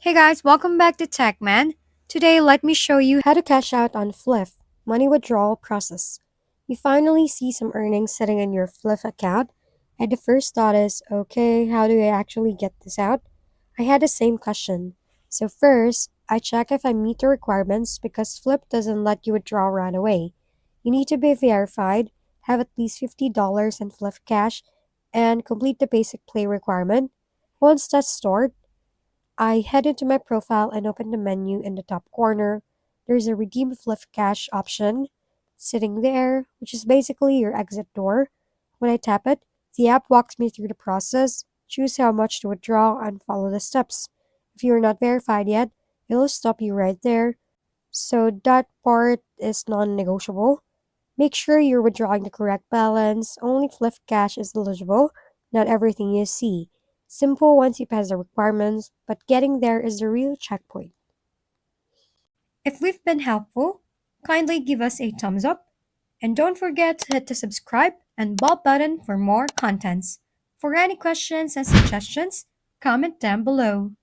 Hey guys, welcome back to TechMan. Today, let me show you how to cash out on Fliff, money withdrawal process. You finally see some earnings sitting in your Fliff account, and the first thought is, okay, how do I actually get this out? I had the same question. So first, I check if I meet the requirements because Flip doesn't let you withdraw right away. You need to be verified, have at least $50 in Fliff cash, and complete the basic play requirement. Once that's stored, I head into my profile and open the menu in the top corner. There's a redeem Fliff cash option sitting there, which is basically your exit door. When I tap it, the app walks me through the process, choose how much to withdraw, and follow the steps. If you're not verified yet, it'll stop you right there. So that part is non-negotiable. Make sure you're withdrawing the correct balance. Only Fliff Cash is eligible, not everything you see. Simple once you pass the requirements, but getting there is the real checkpoint. If we've been helpful, kindly give us a thumbs up and don't forget to hit the subscribe and bell button for more contents. For any questions and suggestions, comment down below.